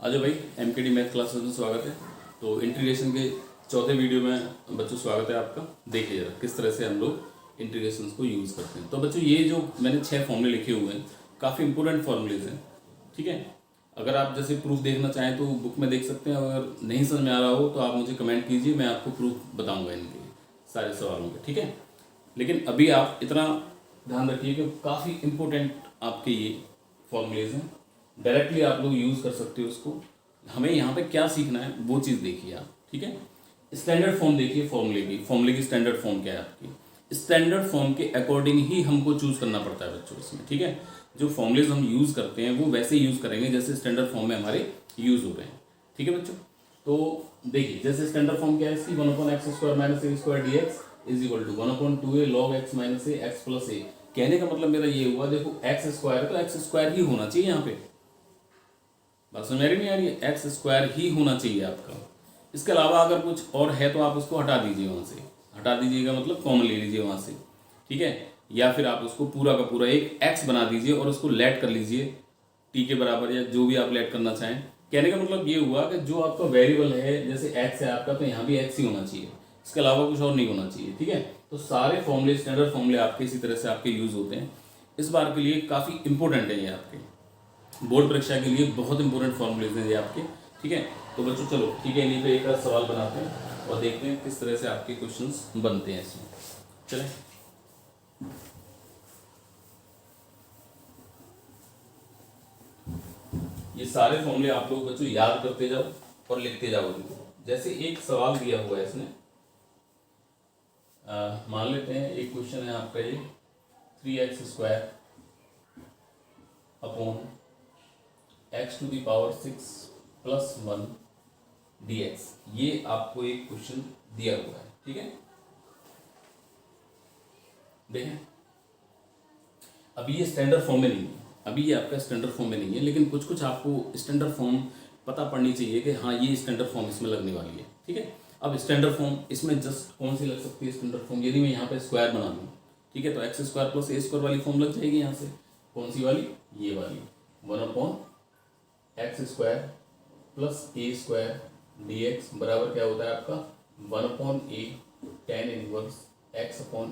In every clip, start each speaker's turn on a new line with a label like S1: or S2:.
S1: अजय भाई MKD math classes में स्वागत है। तो इंटीग्रेशन के चौथे वीडियो में बच्चों स्वागत है आपका। देखिए जरा किस तरह से हम लोग इंटीग्रेशन को यूज़ करते हैं। तो बच्चों ये जो मैंने 6 फॉर्मूले लिखे हुए हैं काफ़ी इंपॉर्टेंट फॉर्मूलेज हैं, ठीक है। अगर आप जैसे प्रूफ देखना चाहें तो बुक में देख सकते हैं। अगर नहीं समझ में आ रहा हो तो आप मुझे कमेंट कीजिए, मैं आपको प्रूफ बताऊँगा इनके सारे सवालों के, ठीक है। लेकिन अभी आप इतना ध्यान रखिए कि काफ़ी इंपॉर्टेंट आपके ये फॉर्मूलेज हैं, डायरेक्टली आप लोग यूज़ कर सकते हो उसको। हमें यहाँ पे क्या सीखना है वो चीज़ देखिए आप, ठीक है। स्टैंडर्ड फॉर्म देखिए फॉर्मूले की स्टैंडर्ड फॉर्म क्या है आपकी। स्टैंडर्ड फॉर्म के अकॉर्डिंग ही हमको चूज़ करना पड़ता है बच्चों इसमें, ठीक है। जो फॉर्मूलेज हम यूज़ करते हैं वो वैसे यूज़ करेंगे जैसे स्टैंडर्ड फॉर्म में हमारे यूज़ हो रहे हैं, ठीक है बच्चों। तो देखिए जैसे स्टैंडर्ड फॉर्म क्या है इसकी, 1/x² - a² dx is equal to 1/2a log x - a x + a। कहने का मतलब मेरा ये हुआ, देखो x² है तो x² ही होना चाहिए यहाँ पे। बात समझ में नहीं आ रही है, x² ही होना चाहिए आपका। इसके अलावा अगर कुछ और है तो आप उसको हटा दीजिए, वहाँ से हटा दीजिएगा, मतलब कॉमन ले लीजिए वहाँ से, ठीक है। या फिर आप उसको पूरा का पूरा एक x बना दीजिए और उसको लेट कर लीजिए t के बराबर, या जो भी आप लेट करना चाहें। कहने का मतलब ये हुआ कि जो आपका वेरिएबल है जैसे x है आपका, तो यहाँ भी x ही होना चाहिए, इसके अलावा कुछ और नहीं होना चाहिए, ठीक है। तो सारे फॉर्मूले स्टैंडर्ड फॉर्मूले आपके इसी तरह से आपके यूज़ होते हैं। इस बार के लिए काफ़ी इंपॉर्टेंट है ये आपके बोर्ड परीक्षा के लिए, बहुत इंपॉर्टेंट फॉर्मूलेज हैं ये आपके, ठीक है। तो बच्चों चलो ठीक है, इन्हीं पे एक सवाल बनाते हैं और देखते हैं किस तरह से आपके क्वेश्चंस बनते हैं इसमें। चलें, ये सारे फॉर्मूले आप लोग बच्चों याद करते जाओ और लिखते जाओ इनको। जैसे एक सवाल दिया हुआ है इसमें, मान लेते हैं एक क्वेश्चन है आपका ये 3x² अपॉन x⁴ + 1 dx। ये आपको एक क्वेश्चन दिया हुआ है, ठीक है। देखें अभी ये स्टैंडर्ड फॉर्म में नहीं है, अभी ये आपका स्टैंडर्ड फॉर्म में नहीं है, लेकिन कुछ कुछ आपको स्टैंडर्ड फॉर्म पता पड़नी चाहिए कि हाँ ये स्टैंडर्ड फॉर्म इसमें लगने वाली है, ठीक है। अब स्टैंडर्ड फॉर्म इसमें जस्ट कौन सी लग सकती है स्टैंडर्ड फॉर्म, यदि मैं यहाँ पे स्क्वायर बना दूँ, ठीक है, तो x² + a² वाली फॉर्म लग जाएगी यहाँ से। कौन सी वाली, ये वाली 1/x² + a² dx बराबर क्या होता है आपका 1/a tan 1 x/a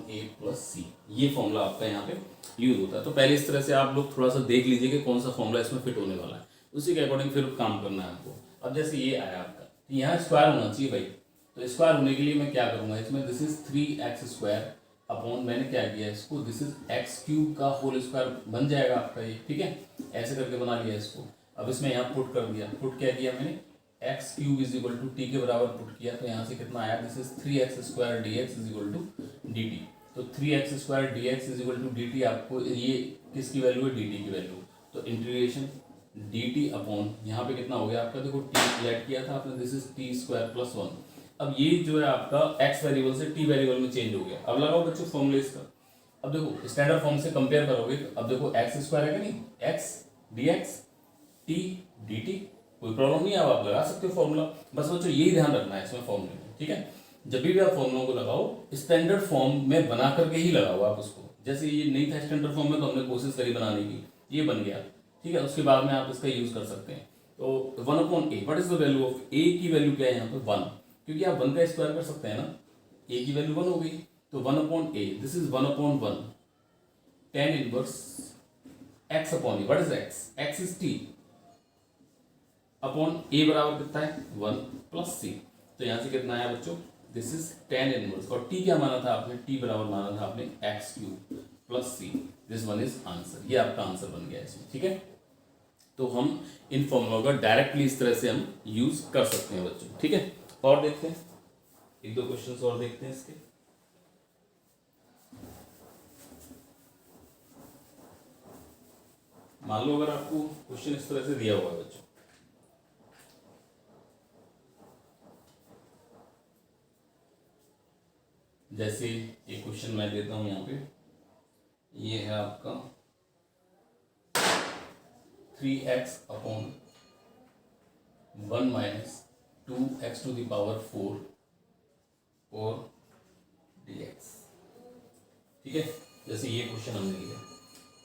S1: + c। ये फॉर्मूला आपका यहाँ पे यूज होता है। तो पहले इस तरह से आप लोग थोड़ा सा देख लीजिए कि कौन सा फॉर्मूला इसमें फिट होने वाला है, उसी के अकॉर्डिंग फिर काम करना है आपको। अब जैसे ये आया आपका, तो यहाँ स्क्वायर होना चाहिए भाई, तो स्क्वायर होने के लिए मैं क्या करूँगा इसमें, दिस इज 3x² अपॉन, मैंने क्या किया इसको, दिस इज x³ का होल स्क्वायर बन जाएगा आपका ये, ठीक है। ऐसे करके बना लिया इसको। अब इसमें यहाँ पुट कर दिया, पुट क्या किया मैंने, x³ is equal to t के बराबर पुट किया, तो यहाँ से कितना आया, this is 3x² dx is equal to dt। तो 3x² dx is equal to dt, आपको ये किसकी वैल्यू है, dt की वैल्यू। तो इंटीग्रेशन dt अपॉन यहाँ पे कितना हो गया आपका, देखो t लेट किया था आपने, दिस इज t² + 1। अब ये जो है आपका x वेरिएबल से t वेरिएबल में चेंज हो गया। अब लगाओ बच्चों फॉर्मूले इसका। अब देखो स्टैंडर्ड फॉर्म से कंपेयर करोगे, अब देखो x² है कि नहीं, x dx t dt, कोई प्रॉब्लम नहीं है, अब आप लगा सकते हो फॉर्मूला। बस बच्चों यही ध्यान रखना है इसमें फॉर्मूले में, ठीक है। जब भी आप फॉर्मूलों को लगाओ स्टैंडर्ड फॉर्म में बना करके ही लगाओ आप उसको। जैसे ये नहीं था स्टैंडर्ड फॉर्म में तो हमने कोशिश करी बनाने की, ये बन गया, ठीक है। उसके बाद में आप इसका यूज कर सकते हैं। तो 1/a, what is the value of a की वैल्यू क्या है यहाँ पे 1, क्योंकि आप 1 का स्क्वायर कर सकते हैं ना, a की वैल्यू 1 हो गई। तो 1/a, this is 1/1 tan 1 x/a, what is x, x is t upon a बराबर कितना है 1 + c। तो यहाँ से कितना आया बच्चों, दिस इज tan 1, और t क्या माना था आपने, t बराबर माना था आपने x³ + c। This one is answer, ये आपका आंसर बन गया इसमें, ठीक है। तो हम इन फॉर्मूलों का डायरेक्टली इस तरह से हम यूज कर सकते हैं बच्चों, ठीक है। और देखते हैं एक दो क्वेश्चंस और देखते हैं इसके। मान लो अगर आपको क्वेश्चन इस तरह से दिया हुआ है बच्चों, जैसे एक क्वेश्चन मैं देता हूं यहाँ पे, ये है आपका 3x अपॉन 1 - 2x⁴ और dx, ठीक है। जैसे ये क्वेश्चन हमने लिया,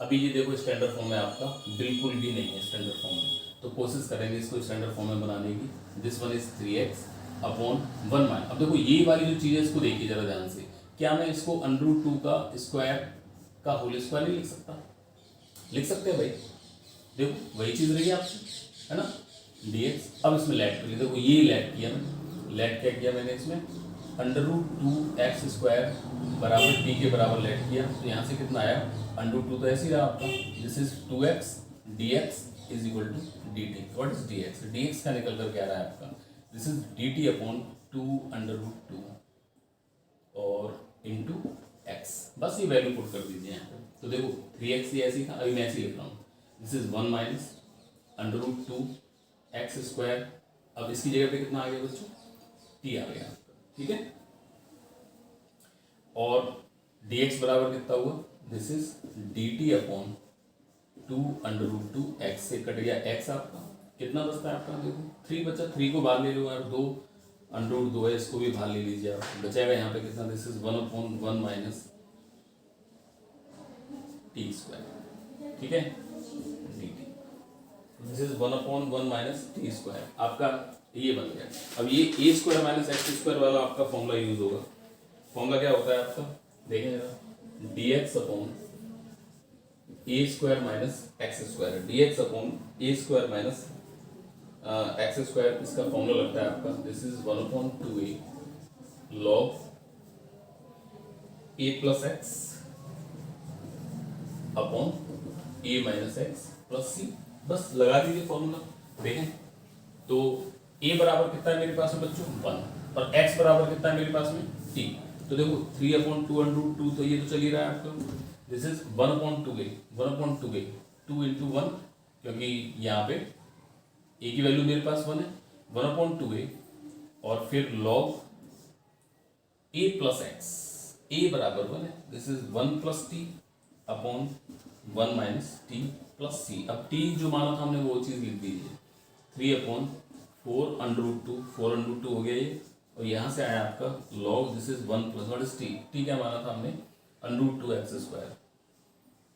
S1: अभी ये देखो स्टैंडर्ड फॉर्म में आपका बिल्कुल भी नहीं है स्टैंडर्ड फॉर्म में, तो कोशिश करेंगे इसको स्टैंडर्ड फॉर्म में बनाने की। This one is 3x upon 1 minus. अब देखो ये वाली जो चीज़ है इसको देखिए जरा ध्यान से, क्या मैं इसको √2 का स्क्वायर का होल स्क्वायर नहीं लिख सकता? लिख सकते हैं भाई, देखो वही चीज़ रही आपसे, है ना, dx। अब इसमें लेट करिए, देखो ये लेट किया मैंने, लेट क्या किया मैंने इसमें, √2x² बराबर t के बराबर लेट किया, तो यहाँ से कितना आया, √2 तो ऐसे ही रहा आपका, this is 2x dx is equal to dt। What is dx? dx का निकल कर क्या रहा है आपका, दिस इज dt अपॉन 2 √2 और इंटू x। बस ये वैल्यू पुट कर दीजिए यहाँ पे। तो देखो 3x ये ऐसी था, अभी मैं ऐसे लिख रहा हूँ, दिस इज 1 माइनस √2x²। अब इसकी जगह पे कितना आ गया बच्चों, t आ गया आपका, ठीक है। और dx बराबर कितना हुआ, this is dt upon 2 √2x से कट गया x आपका, कितना बचता है आपका, देखो 3 बचा, 3 को बाहर ले लो यार, 2 √2 है, इसको भी बाहर ले लीजिए आप, बचेगा यहाँ पे कितना, दिस इज 1/1 माइनस t², ठीक है, dt। This is 1/1 minus t², आपका ये बन गया। अब ये a² माइनस x² वाला आपका फॉर्मूला यूज होगा। फॉर्मूला क्या होता है आपका, देखें जरा, dx upon a² minus x², dx upon a² minus x², इसका फॉर्मूला लगता है आपका, this is 1/2a log a plus x upon a minus x plus c। बस लगा दीजिए फॉर्मूला, देखें तो a बराबर कितना है मेरे पास में बच्चों, 1, और x बराबर कितना है मेरे पास में, t। तो देखो 3/2 तो ये तो चल ही रहा है आपका, दिस इज 1/2a 2 इंटू 1, क्योंकि यहाँ पे a की वैल्यू मेरे पास 1 है, 1/2a और फिर log a plus x, a बराबर 1 है, this is 1 plus t upon 1 minus t plus c। अब t जो माना था हमने वो चीज़ लिख दीजिए, 3/4 √2 हो गया ये, और यहाँ से आया आपका log, this is 1 plus, what is t क्या माना था हमने,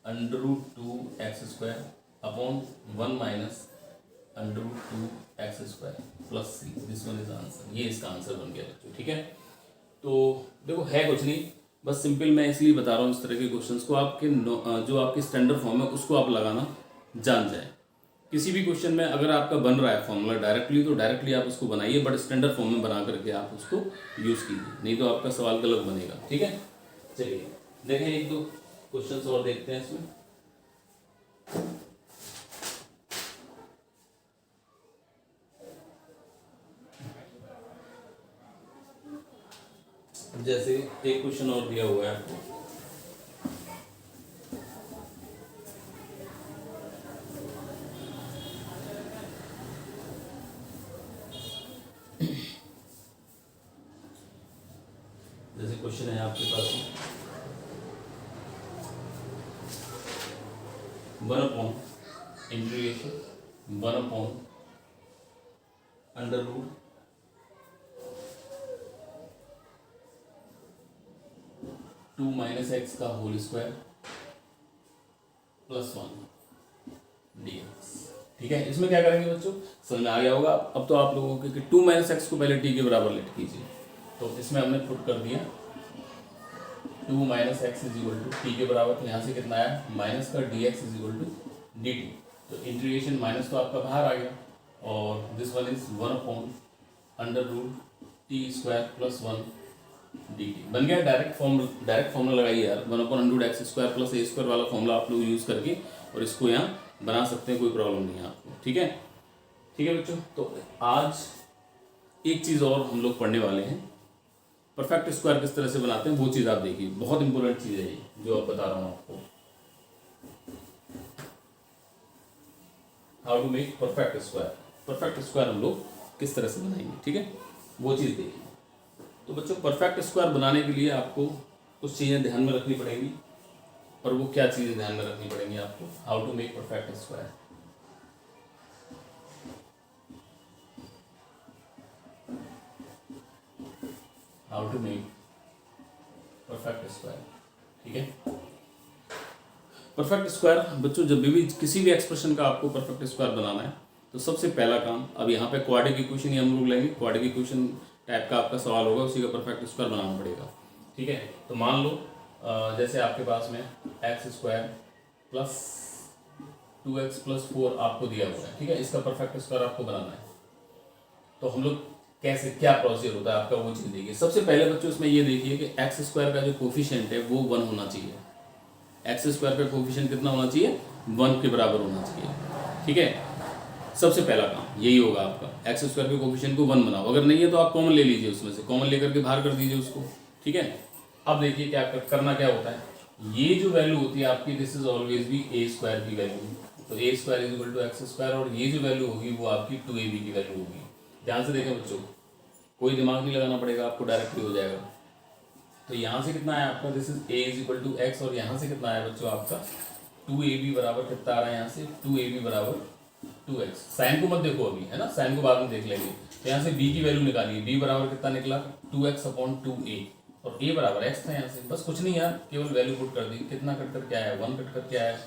S1: √2x² upon 1 minus √2x² plus c। This one is answer, ये इसका आंसर बन गया बच्चों, ठीक है। तो देखो है कुछ नहीं, बस सिंपल मैं इसलिए बता रहा हूँ इस तरह के क्वेश्चंस को, आपके जो आपके स्टैंडर्ड फॉर्म है उसको आप लगाना जान जाए। किसी भी क्वेश्चन में अगर आपका बन रहा है फॉर्मूला डायरेक्टली, तो डायरेक्टली आप उसको बनाइए, बट स्टैंडर्ड फॉर्म में बना करके आप उसको यूज़ कीजिए, नहीं तो आपका सवाल गलत बनेगा, ठीक है। चलिए देखें, 1-2 क्वेश्चन और देखते हैं इसमें। जैसे एक क्वेश्चन और दिया हुआ है आपको, जैसे क्वेश्चन है आपके पास 1/2 माइनस x का होल स्क्वायर प्लस 1 dx, ठीक है। इसमें क्या करेंगे बच्चों, समझ में आ गया होगा अब तो आप लोगों के, 2 माइनस x को पहले t के बराबर लेट कीजिए, तो इसमें हमने पुट कर दिया 2 minus x is equal to t के बराबर, तो यहाँ से कितना आया, माइनस का dx is equal to dt। तो इंटीग्रेशन माइनस तो आपका बाहर आ गया, और this one is 1/√t² plus 1 dt बन गया। डायरेक्ट फॉर्मूला लगाइए यार, 1/√x² प्लस a² वाला फॉर्मूला आप लोग यूज़ करके और इसको यहाँ बना सकते हैं, कोई प्रॉब्लम नहीं है आपको, ठीक है। ठीक है बच्चों, तो आज एक चीज़ और हम लोग पढ़ने वाले हैं, परफेक्ट स्क्वायर किस तरह से बनाते हैं वो चीज़ आप देखिए, बहुत इंपॉर्टेंट चीज़ है ये जो आप बता रहा हूँ आपको, how to make perfect square. Perfect square हम लोग किस तरह से बनाएंगे, ठीक है, वो चीज़ देखिए। तो बच्चों परफेक्ट स्क्वायर बनाने के लिए आपको कुछ चीज़ें ध्यान में रखनी पड़ेंगी, और वो क्या चीज़ें ध्यान में रखनी पड़ेंगी आपको, how to make perfect square. How to make perfect square, ठीक है। परफेक्ट स्क्वायर बच्चों, जब भी किसी भी एक्सप्रेशन का आपको परफेक्ट स्क्वायर बनाना है, तो सबसे पहला काम, अब यहाँ पे क्वाड्रेटिक इक्वेशन ही हम लोग लेंगे, क्वाड्रेटिक इक्वेशन टाइप का आपका सवाल होगा, उसी का परफेक्ट स्क्वायर बनाना पड़ेगा। ठीक है, तो मान लो जैसे आपके पास में x square plus 2x plus 4 आपको दिया हुआ है। ठीक है, इसका परफेक्ट स्क्वायर आपको बनाना है। तो हम लोग कैसे, क्या प्रोसीजर होता है आपका, वो चीज़ देखिए। सबसे पहले बच्चों इसमें ये देखिए कि एक्स स्क्वायर का जो कोफिशिएंट है वो 1 होना चाहिए। एक्स स्क्वायर का कोफिशिएंट कितना होना चाहिए, 1 के बराबर होना चाहिए। ठीक है, सबसे पहला काम यही होगा आपका, एक्स स्क्वायर के कोफिशिएंट को 1 बनाओ। अगर नहीं है तो आप कॉमन ले लीजिए, उसमें से कॉमन लेकर के बाहर कर दीजिए उसको। ठीक है, अब देखिए क्या करना क्या होता है, ये जो वैल्यू होती है आपकी, दिस इज ऑलवेज भी ए स्क्वायर की वैल्यू। तो A square is equal to X square, और ये जो वैल्यू होगी वो आपकी 2ab की वैल्यू होगी। ध्यान से देखें बच्चों, कोई दिमाग नहीं लगाना पड़ेगा आपको, डायरेक्टली हो जाएगा। तो यहाँ से कितना है आपका, this is a is equal to x, और यहाँ से कितना है बच्चों आपका 2ab बराबर कितना आ रहा है, यहाँ से 2ab बराबर 2x। साइन को मत देखो अभी, है ना, साइन को बाद में देख लेंगे। तो यहाँ से b की वैल्यू निकालिए, b बराबर कितना निकला 2x अपॉन 2a, और a बराबर x था यहाँ से। बस कुछ नहीं यार, केवल वैल्यू पुट कर दी, कितना कट कर क्या है, 1 कट कर क्या है,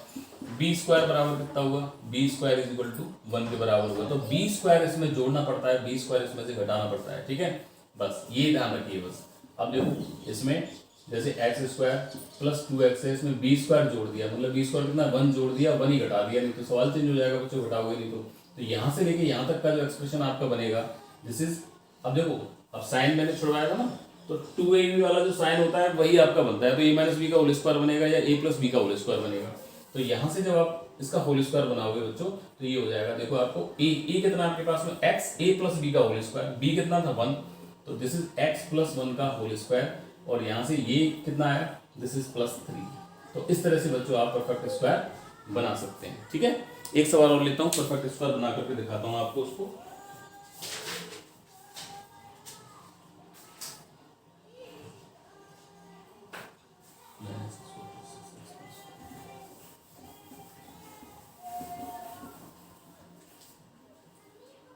S1: b स्क्वायर बराबर कितना हुआ, b square is equal to 1 के बराबर हुआ। तो b स्क्वायर इसमें जोड़ना पड़ता है, b स्क्वायर इसमें से घटाना पड़ता है। ठीक है, बस ये ध्यान रखिए बस। अब देखो इसमें जैसे एक्स स्क्वायर प्लस 2x है, इसमें b स्क्वायर जोड़ दिया, मतलब b स्क्वायर कितना 1 जोड़ दिया, 1 ही घटा दिया, नहीं तो सवाल चेंज हो जाएगा बच्चों, घटाओगे नहीं तो यहाँ से लेके यहाँ तक का जो एक्सप्रेशन आपका बनेगा दिस इज, अब देखो अब साइन मैंने छुड़वाया था ना, तो 2ab वाला जो साइन होता है वही आपका बनता है, तो a माइनस बी का होल स्क्वायर बनेगा या a प्लस बी का होल स्क्वायर बनेगा। तो यहाँ से जब आप इसका होल स्क्वायर बनाओगे बच्चों तो ये हो जाएगा, देखो आपको a कितना आपके पास में x a प्लस बी का होल स्क्वायर, b कितना था 1, तो दिस इज x प्लस 1 का होल स्क्वायर, और यहाँ से ये कितना है, दिस इज प्लस 3। तो इस तरह से बच्चों आप परफेक्ट स्क्वायर बना सकते हैं। ठीक है, एक सवाल और लेता हूँ, परफेक्ट स्क्वायर बना करके दिखाता हूँ आपको उसको।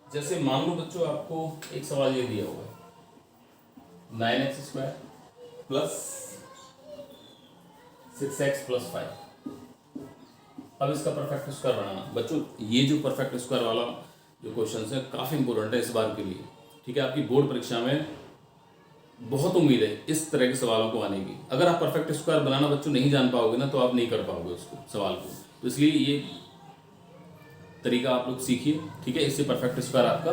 S1: जैसे मान लो बच्चों आपको एक सवाल ये दिया हुआ है 9x square plus 6x plus 5। अब इसका परफेक्ट स्क्वायर बनाना बच्चों, ये जो परफेक्ट स्क्वायर वाला जो क्वेश्चन है काफ़ी इंपॉर्टेंट है इस बार के लिए। ठीक है, आपकी बोर्ड परीक्षा में बहुत उम्मीद है इस तरह के सवालों को आने की। अगर आप परफेक्ट स्क्वायर बनाना बच्चों नहीं जान पाओगे ना, तो आप नहीं कर पाओगे उसको, सवाल को। तो इसलिए ये तरीका आप लोग सीखिए। ठीक है, इससे परफेक्ट स्क्वायर आपका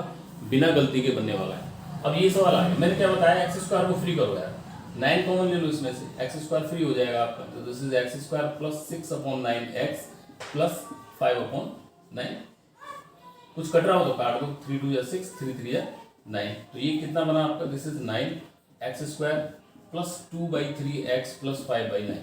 S1: बिना गलती के बनने वाला है। अब ये सवाल आ गया, मैंने क्या बताया, एक्स स्क्वायर को फ्री करो यार, 9 कॉमन ले लो इसमें से, एक्स स्क्वायर फ्री हो जाएगा आपका। तो this is x square plus 6 upon 9x plus 5 upon 9। कुछ कट रहा हो तो काट दो, 3 2 या 6, 3 3 या 9। तो ये कितना बना आपका, this is 9x square plus 2/3x plus 5/9।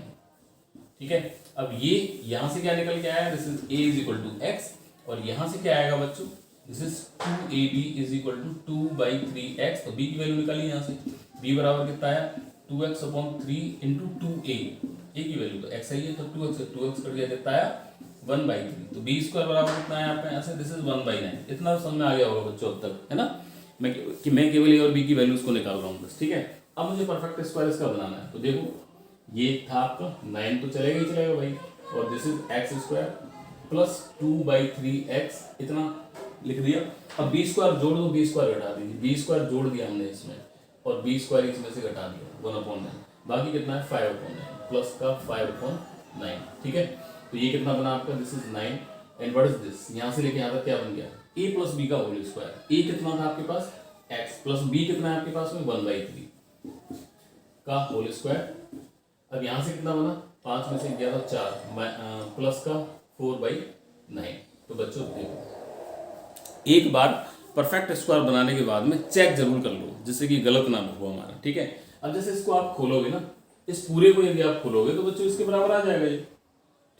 S1: ठीक है, अब ये यहाँ से क्या निकल के आया, this is a is equal to x, और यहाँ से क्या आएगा बच्चों, this is 2ab is equal to 2/3x। तो b की वैल्यू निकाली यहाँ से, b बराबर कितना आया 2x upon 3 into 2a, a की वैल्यू तो x है, तो 2x कट गया, कितना आया 1/3। तो b स्क्वायर बराबर कितना है आपका यहाँ से, दिस इज 1/9। इतना समझ में आ गया होगा बच्चों अब तक, है ना, मैं केवल a और b की वैल्यूज को निकाल रहा हूँ बस। ठीक है, अब मुझे परफेक्ट स्क्वायर इसका बनाना है। तो देखो ये था आपका 9 तो चलेगा ही चलेगा भाई, और this is x square plus 2/3x, इतना लिख दिया। अब b स्क्वायर जोड़ दो, b स्क्वायर घटा दीजिए, b स्क्वायर जोड़ दिया हमने इसमें, और b स्क्वायर इसमें से घटा दिया 1/9, बाकी कितना है 5/9 प्लस का 5/9। ठीक है, तो ये कितना बना आपका, this is 9, and what is this, यहाँ से लेके यहाँ तक क्या बन गया, a प्लस बी का होल स्क्वायर। a कितना था आपके पास x, प्लस b कितना है आपके पास में 1/3 का होल स्क्वायर। अब यहाँ से कितना बना, 5 में से गया था 4 प्लस का 4/9। तो बच्चों देखो एक बार परफेक्ट स्क्वायर बनाने के बाद में चेक जरूर कर लो, जिससे कि गलत ना हो हमारा। ठीक है, अब जैसे इसको आप खोलोगे ना, इस पूरे को यदि आप खोलोगे तो बच्चों इसके बराबर आ जाएगा ये।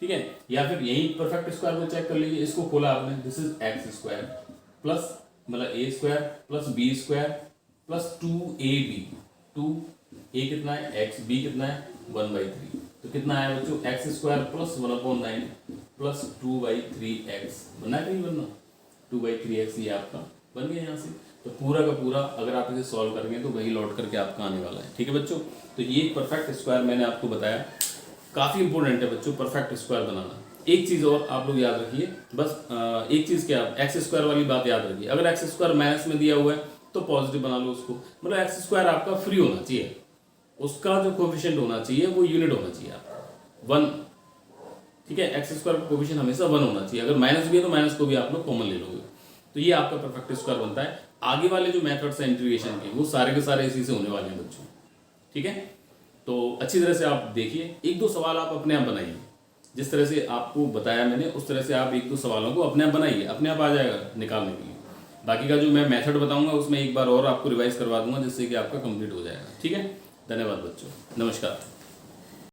S1: ठीक है, या फिर यही परफेक्ट स्क्वायर को चेक कर लीजिए, इसको खोला आपने, this is x square plus मतलब a square plus b square plus 2ab, 2a कितना है x, b कितना है 1/3। तो कितना आया बच्चों, x square plus 1/9 plus 2/3x, बनना कहीं बनना 2/3x, ये आपका बन गया यहाँ से। तो पूरा का पूरा अगर आप इसे सॉल्व करेंगे तो वही लौट करके आपका आने वाला है। ठीक है बच्चों, तो ये परफेक्ट स्क्वायर मैंने आपको बताया, काफ़ी इंपॉर्टेंट है बच्चों परफेक्ट स्क्वायर बनाना। एक चीज़ और आप लोग याद रखिए, बस एक चीज़ क्या, एक्स स्क्वायर वाली बात याद रखिए। अगर एक्स स्क्वायर माइनस में दिया हुआ है तो पॉजिटिव बना लो उसको, मतलब एक्स स्क्वायर आपका फ्री होना चाहिए, उसका जो कोफिशिएंट होना चाहिए वो यूनिट होना चाहिए आपका 1। ठीक है, एक्स स्क्वायर का कोफिशिएंट हमेशा 1 होना चाहिए। अगर माइनस भी है तो माइनस को भी आप लोग कॉमन ले लोगे, तो ये आपका परफेक्ट स्क्वायर बनता है। आगे वाले जो मेथड्स हैं इंटीग्रेशन के वो सारे के सारे इसी से होने वाले हैं बच्चों। ठीक है, तो अच्छी तरह से आप देखिए, एक दो सवाल आप अपने आप बनाइए, जिस तरह से आपको बताया मैंने उस तरह से आप एक दो सवालों को अपने आप बनाइए, अपने आप आ जाएगा निकालने के लिए। बाकी का जो मैं मेथड बताऊंगा उसमें एक बार और आपको रिवाइज करवा दूंगा जिससे कि आपका कंप्लीट हो जाएगा। ठीक है, धन्यवाद बच्चों, नमस्कार।